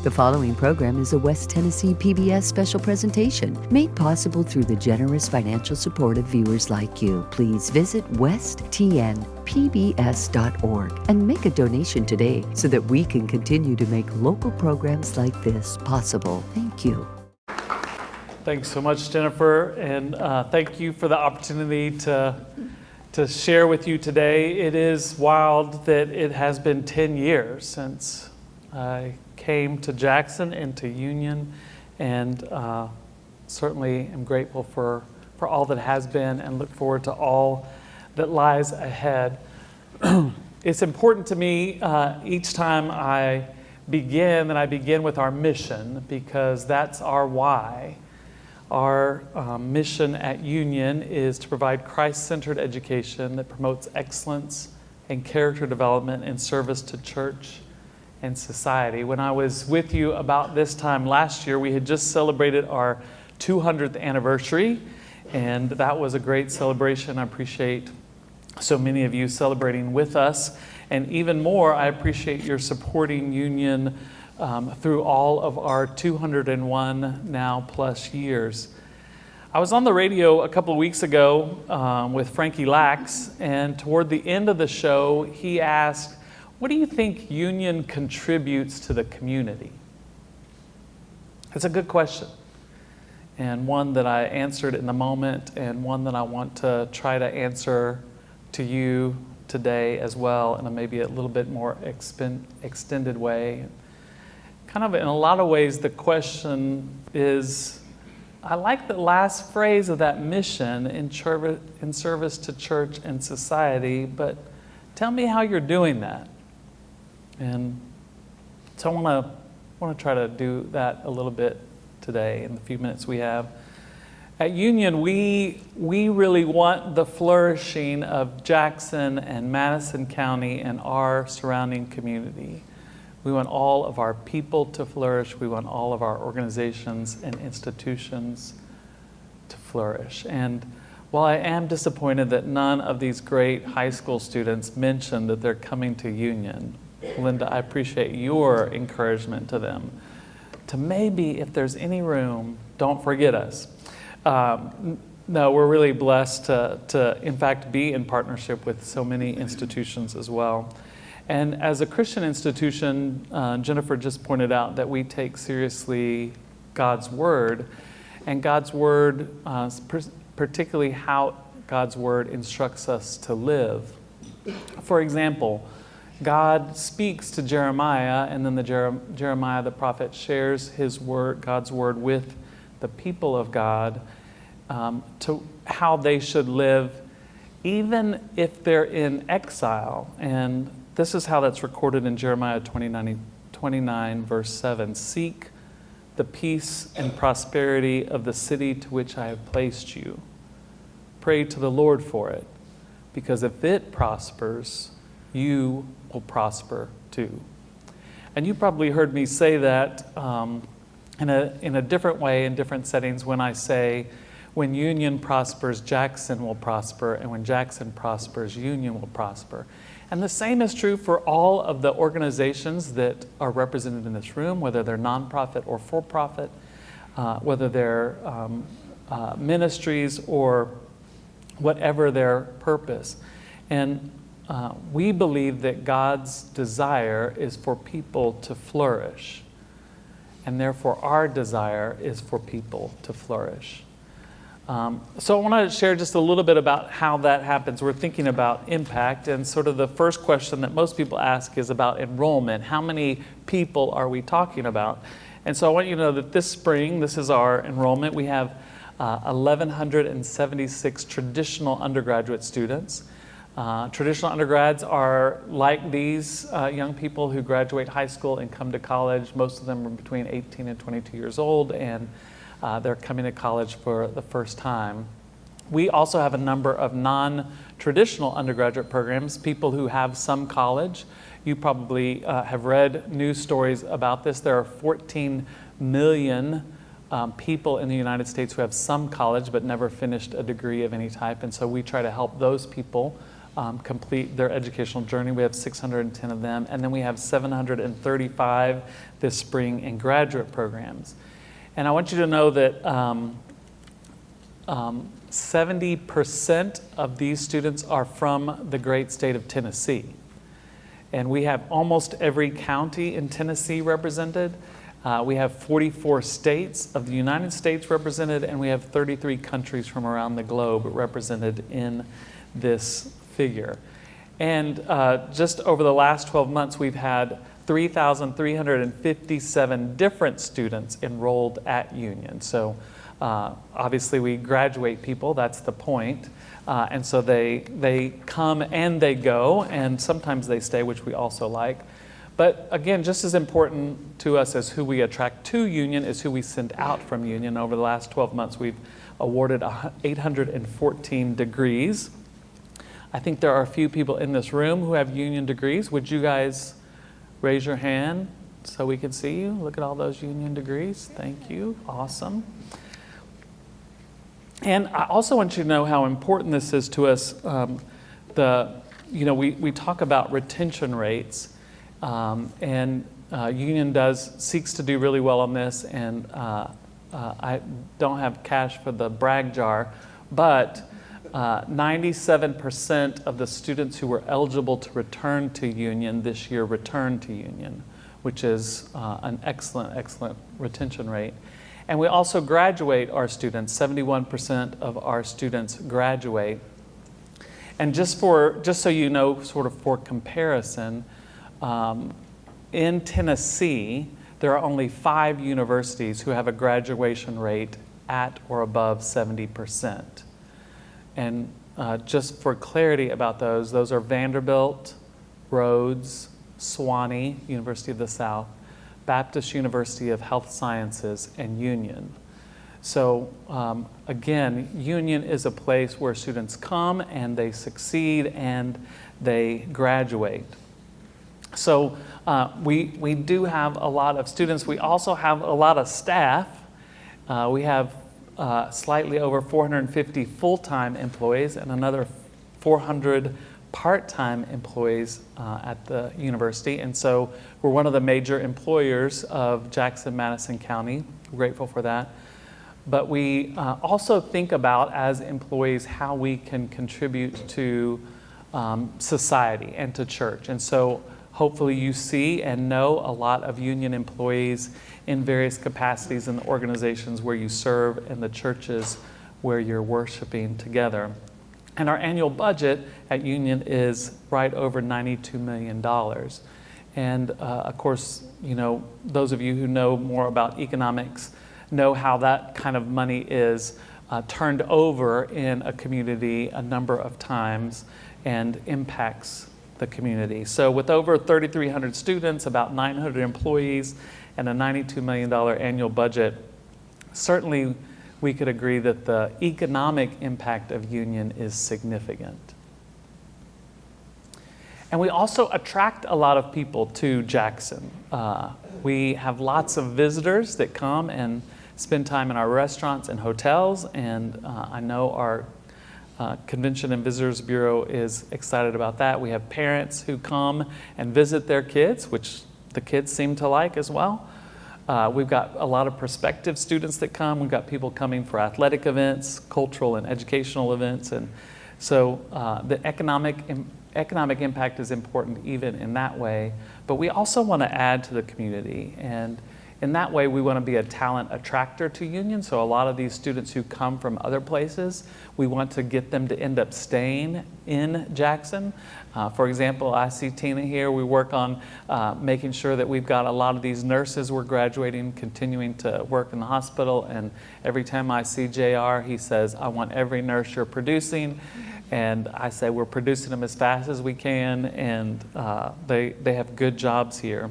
The following program is a West Tennessee PBS special presentation made possible through the generous financial support of viewers like you. Please visit westtnpbs.org and make a donation today so that we can continue to make local programs like this possible. Thank you. Thanks so much, Jennifer, and thank you for the opportunity to share with you today. It is wild that it has been 10 years since I came to Jackson and to Union, and certainly am grateful for all that has been and look forward to all that lies ahead. It's important to me each time I begin that I begin with our mission, because that's our why. Our mission at Union is to provide Christ-centered education that promotes excellence and character development in service to church and society. When I was with you about this time last year, we had just celebrated our 200th anniversary, and that was a great celebration. I appreciate so many of you celebrating with us, and even more, I appreciate your supporting Union through all of our 201 now plus years. I was on the radio a couple of weeks ago with Frankie Lax, and toward the end of the show, he asked, "What do you think Union contributes to the community?" It's a good question, and one that I answered in the moment, and one that I want to try to answer to you today as well in a maybe a little bit more extended way. Kind of in a lot of ways, the question is, I like the last phrase of that mission, in service to church and society, but tell me how you're doing that. And so I want to try to do that a little bit today in the few minutes we have. At Union, we really want the flourishing of Jackson and Madison County and our surrounding community. We want all of our people to flourish. We want all of our organizations and institutions to flourish. And while I am disappointed that none of these great high school students mentioned that they're coming to Union, Linda, I appreciate your encouragement to them to maybe, if there's any room, don't forget us. No, we're really blessed to in fact be in partnership with so many institutions as well. And as a Christian institution, Jennifer just pointed out that we take seriously God's Word, and God's Word, particularly how God's Word instructs us to live. For example, God speaks to Jeremiah, and then Jeremiah the prophet shares his word, God's Word, with the people of God to how they should live, even if they're in exile. And this is how that's recorded in Jeremiah 29, verse 7. "Seek the peace and prosperity of the city to which I have placed you. Pray to the Lord for it, because if it prospers, you will prosper too." And you probably heard me say that in a different way in different settings when I say, when Union prospers, Jackson will prosper, and when Jackson prospers, Union will prosper. And the same is true for all of the organizations that are represented in this room, whether they're nonprofit or for-profit, whether they're ministries or whatever their purpose. And we believe that God's desire is for people to flourish, and therefore our desire is for people to flourish. So I want to share just a little bit about how that happens. We're thinking about impact, and sort of the first question that most people ask is about enrollment. How many people are we talking about? And so I want you to know that this spring, this is our enrollment. We have 1,176 traditional undergraduate students. Traditional undergrads are like these young people who graduate high school and come to college. Most of them are between 18 and 22 years old, and they're coming to college for the first time. We also have a number of non-traditional undergraduate programs, people who have some college. You probably have read news stories about this. There are 14 million people in the United States who have some college but never finished a degree of any type, and so we try to help those people complete their educational journey. We have 610 of them, and then we have 735 this spring in graduate programs. And I want you to know that 70% of these students are from the great state of Tennessee. And we have almost every county in Tennessee represented. We have 44 states of the United States represented, and we have 33 countries from around the globe represented in this figure. And just over the last 12 months, we've had 3,357 different students enrolled at Union. So obviously we graduate people, that's the point. And so they come and they go, and sometimes they stay, which we also like. But again, just as important to us as who we attract to Union is who we send out from Union. Over the last 12 months, we've awarded 814 degrees. I think there are a few people in this room who have Union degrees. Would you guys raise your hand so we can see you? Look at all those Union degrees. Thank you. Awesome. And I also want you to know how important this is to us. We talk about retention rates, and Union seeks to do really well on this. And I don't have cash for the brag jar, but 97% of the students who were eligible to return to Union this year returned to Union, which is an excellent retention rate. And we also graduate our students. 71% of our students graduate. And just so you know, sort of for comparison, in Tennessee, there are only 5 universities who have a graduation rate at or above 70%. And just for clarity about those are Vanderbilt, Rhodes, Sewanee, University of the South, Baptist University of Health Sciences, and Union. So again, Union is a place where students come and they succeed and they graduate. So we do have a lot of students. We also have a lot of staff. We have slightly over 450 full-time employees and another 400 part-time employees at the university. And so we're one of the major employers of Jackson-Madison County. We're grateful for that. But we also think about, as employees, how we can contribute to society and to church. And so hopefully you see and know a lot of Union employees in various capacities in the organizations where you serve and the churches where you're worshiping together. And our annual budget at Union is right over $92 million. And of course, those of you who know more about economics know how that kind of money is turned over in a community a number of times and impacts the community. So with over 3,300 students, about 900 employees, and a $92 million annual budget, certainly we could agree that the economic impact of Union is significant. And we also attract a lot of people to Jackson. We have lots of visitors that come and spend time in our restaurants and hotels, and I know our Convention and Visitors Bureau is excited about that. We have parents who come and visit their kids, which the kids seem to like as well. We've got a lot of prospective students that come. We've got people coming for athletic events, cultural and educational events. And so the economic impact is important even in that way. But we also want to add to the community. And in that way, we want to be a talent attractor to Union. So a lot of these students who come from other places, we want to get them to end up staying in Jackson. For example, I see Tina here. We work on making sure that we've got a lot of these nurses we're graduating, continuing to work in the hospital. And every time I see JR, he says, I want every nurse you're producing. And I say, we're producing them as fast as we can. And they have good jobs here.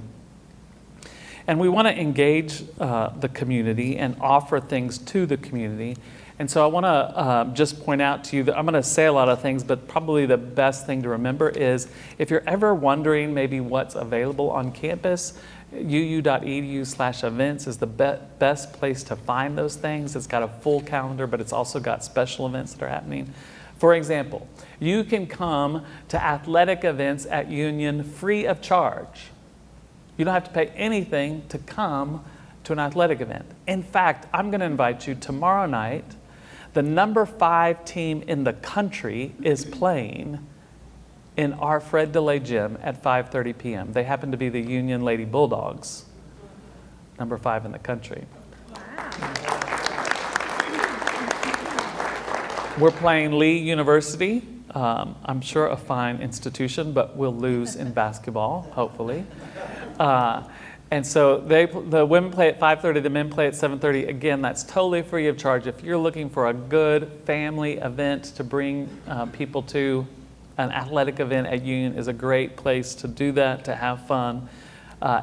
And we want to engage the community and offer things to the community. And so I want to just point out to you that I'm going to say a lot of things, but probably the best thing to remember is if you're ever wondering maybe what's available on campus, uu.edu/events is the best place to find those things. It's got a full calendar, but it's also got special events that are happening. For example, you can come to athletic events at Union free of charge. You don't have to pay anything to come to an athletic event. In fact, I'm going to invite you tomorrow night. The number 5 team in the country is playing in our Fred DeLay gym at 5:30 p.m. They happen to be the Union Lady Bulldogs, number 5 in the country. We're playing Lee University. I'm sure a fine institution, but we'll lose in basketball, hopefully. And so the women play at 5:30, the men play at 7:30. Again, that's totally free of charge. If you're looking for a good family event to bring people to, an athletic event at Union is a great place to do that, to have fun.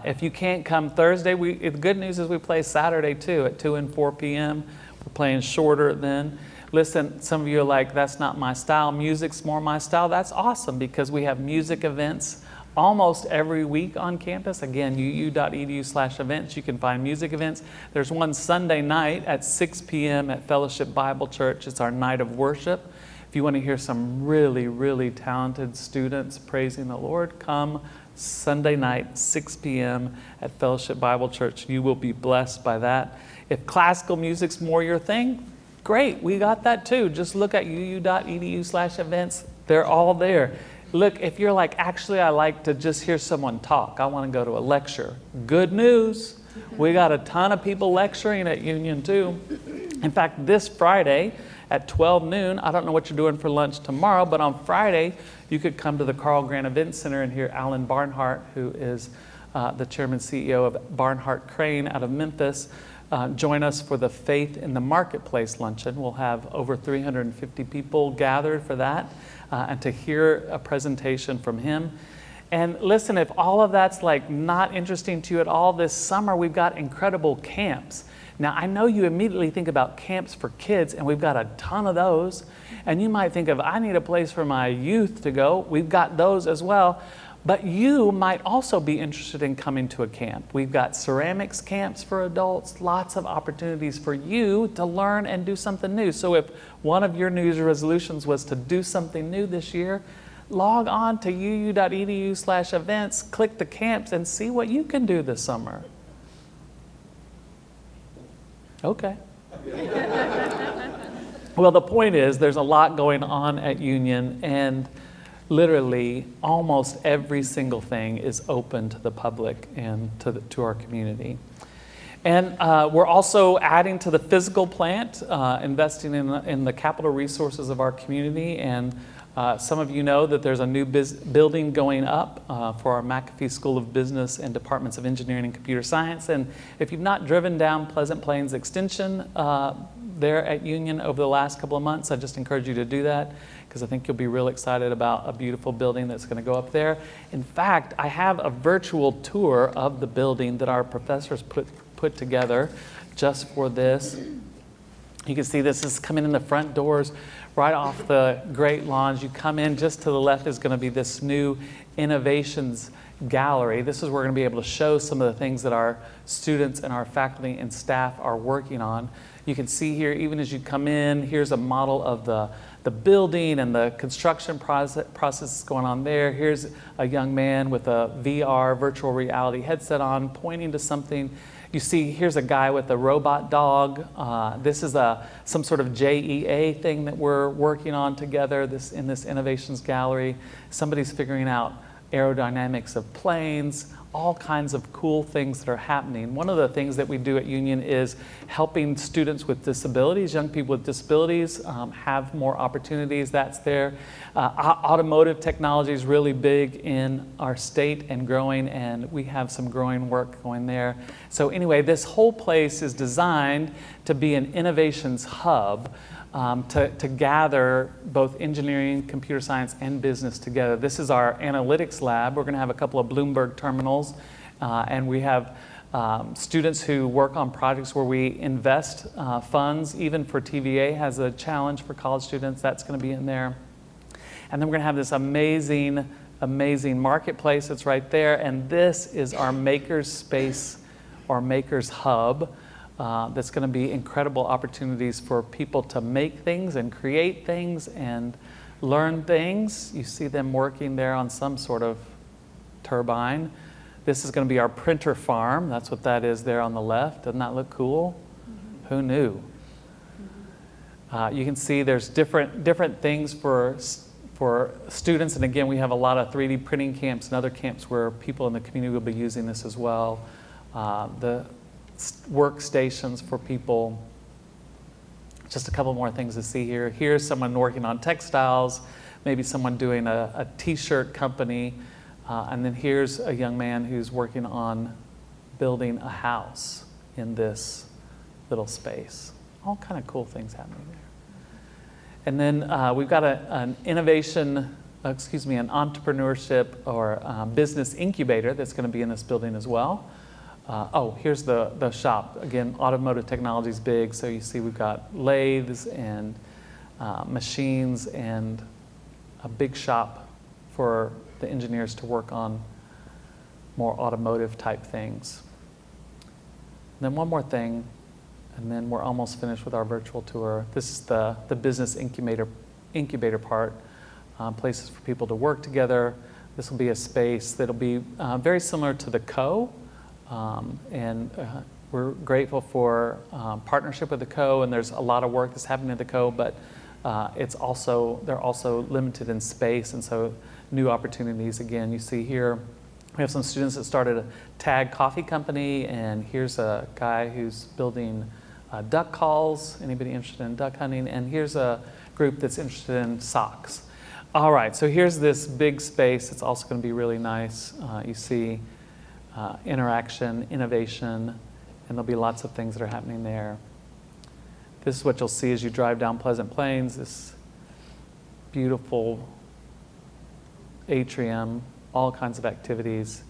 If you can't come Thursday, the good news is we play Saturday too at 2 and 4 p.m. We're playing shorter then. Listen, some of you are like, that's not my style. Music's more my style. That's awesome because we have music events almost every week on campus. Again, uu.edu/events. You can find music events. There's one Sunday night at 6 p.m. at Fellowship Bible Church. It's our night of worship. If you want to hear some really, really talented students praising the Lord, come Sunday night, 6 p.m. at Fellowship Bible Church. You will be blessed by that. If classical music's more your thing, great. We got that too. Just look at uu.edu/events. They're all there. Look, if you're like, actually, I like to just hear someone talk. I want to go to a lecture. Good news. We got a ton of people lecturing at Union too. In fact, this Friday at 12 noon, I don't know what you're doing for lunch tomorrow, but on Friday, you could come to the Carl Grant Event Center and hear Alan Barnhart, who is the chairman CEO of Barnhart Crane out of Memphis, join us for the Faith in the Marketplace luncheon. We'll have over 350 people gathered for that. And to hear a presentation from him. And listen, if all of that's like not interesting to you at all, this summer we've got incredible camps. Now, I know you immediately think about camps for kids, and we've got a ton of those. And you might think of, I need a place for my youth to go. We've got those as well. But you might also be interested in coming to a camp. We've got ceramics camps for adults, lots of opportunities for you to learn and do something new. So if one of your New Year's resolutions was to do something new this year, log on to uu.edu/events, click the camps, and see what you can do this summer. Okay. Well, the point is there's a lot going on at Union, and literally almost every single thing is open to the public and to our community. And we're also adding to the physical plant, investing in the capital resources of our community. And some of you know that there's a new building going up for our McAfee School of Business and Departments of Engineering and Computer Science. And if you've not driven down Pleasant Plains Extension there at Union over the last couple of months, I just encourage you to do that, because I think you'll be real excited about a beautiful building that's going to go up there. In fact, I have a virtual tour of the building that our professors put together just for this. You can see this is coming in the front doors right off the Great Lawns. You come in, just to the left is going to be this new innovations gallery. This is where we're going to be able to show some of the things that our students and our faculty and staff are working on. You can see here, even as you come in, here's a model of the building and the construction process going on there. Here's a young man with a VR, virtual reality headset on, pointing to something. You see, here's a guy with a robot dog. This is some sort of JEA thing that we're working on together in this innovations gallery. Somebody's figuring out aerodynamics of planes, all kinds of cool things that are happening. One of the things that we do at Union is helping students with disabilities, young people with disabilities, have more opportunities. That's there. Automotive technology is really big in our state and growing, and we have some growing work going there. So anyway, this whole place is designed to be an innovations hub, to gather both engineering, computer science, and business together. This is our analytics lab. We're going to have a couple of Bloomberg terminals, and we have students who work on projects where we invest funds. Even for TVA has a challenge for college students. That's going to be in there. And then we're going to have this amazing marketplace that's right there. And this is our Makers Space or Makers Hub. that's going to be incredible opportunities for people to make things and create things and learn things. You see them working there on some sort of turbine. This is going to be our printer farm. That's what that is there on the left. Doesn't that look cool? Mm-hmm. Who knew? Mm-hmm. You can see there's different things for students. And again, we have a lot of 3D printing camps and other camps where people in the community will be using this as well. The workstations for people. Just a couple more things to see here. Here's someone working on textiles, maybe someone doing a t-shirt company. And then here's a young man who's working on building a house in this little space. All kind of cool things happening there. And then we've got an entrepreneurship or business incubator that's going to be in this building as well. Here's the shop. Again, automotive technology is big, so you see we've got lathes and machines and a big shop for the engineers to work on more automotive type things. And then one more thing, and then we're almost finished with our virtual tour. This is the business incubator part, places for people to work together. This will be a space that'll be very similar to the Co. We're grateful for partnership with the Co. And there's a lot of work that's happening at the Co. But they're also limited in space, and so new opportunities. Again, you see here we have some students that started a tag coffee company, and here's a guy who's building duck calls. Anybody interested in duck hunting? And here's a group that's interested in socks. All right, so here's this big space. It's also going to be really nice. You see interaction, innovation, and there'll be lots of things that are happening there. This is what you'll see as you drive down Pleasant Plains, this beautiful atrium, all kinds of activities.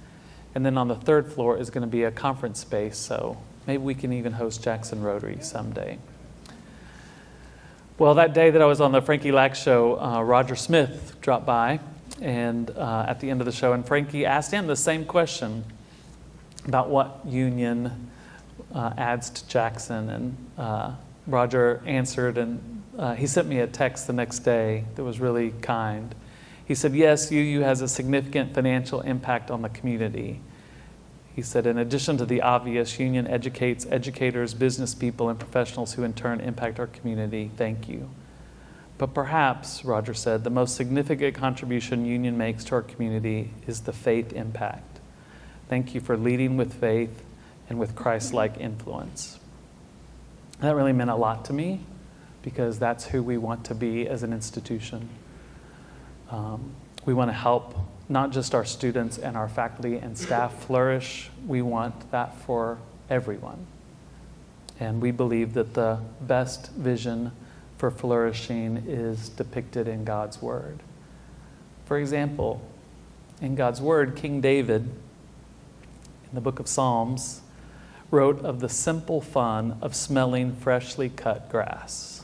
And then on the third floor is going to be a conference space, so maybe we can even host Jackson Rotary someday. Well, that day that I was on the Frankie Lack show, Roger Smith dropped by and at the end of the show, and Frankie asked him the same question about what union adds to Jackson, and Roger answered, and he sent me a text the next day that was really kind. He said, yes, UU has a significant financial impact on the community. He said, in addition to the obvious, Union educates educators, business people, and professionals who in turn impact our community. Thank you. But perhaps, Roger said, the most significant contribution Union makes to our community is the faith impact. Thank you for leading with faith and with Christ-like influence. That really meant a lot to me, because that's who we want to be as an institution. We want to help not just our students and our faculty and staff flourish. We want that for everyone. And we believe that the best vision for flourishing is depicted in God's Word. For example, in God's Word, King David, in the book of Psalms, wrote of the simple fun of smelling freshly cut grass.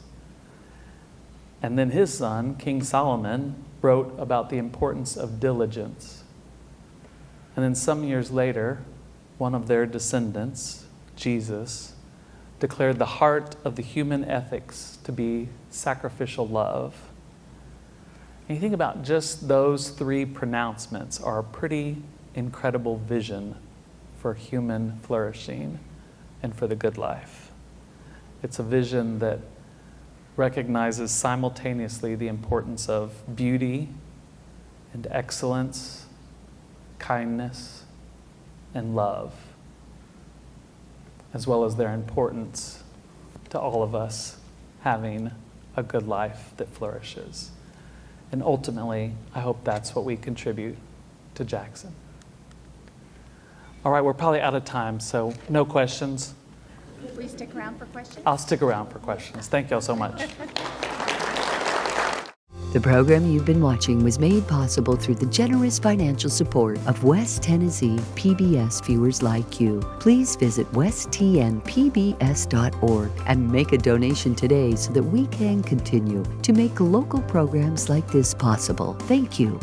And then his son, King Solomon, wrote about the importance of diligence. And then some years later, one of their descendants, Jesus, declared the heart of the human ethics to be sacrificial love. And you think about just those three pronouncements are a pretty incredible vision for human flourishing and for the good life. It's a vision that recognizes simultaneously the importance of beauty and excellence, kindness, and love, as well as their importance to all of us having a good life that flourishes. And ultimately, I hope that's what we contribute to Jackson. All right, we're probably out of time, so no questions. Will you stick around for questions? I'll stick around for questions. Thank y'all so much. The program you've been watching was made possible through the generous financial support of West Tennessee PBS viewers like you. Please visit westtnpbs.org and make a donation today so that we can continue to make local programs like this possible. Thank you.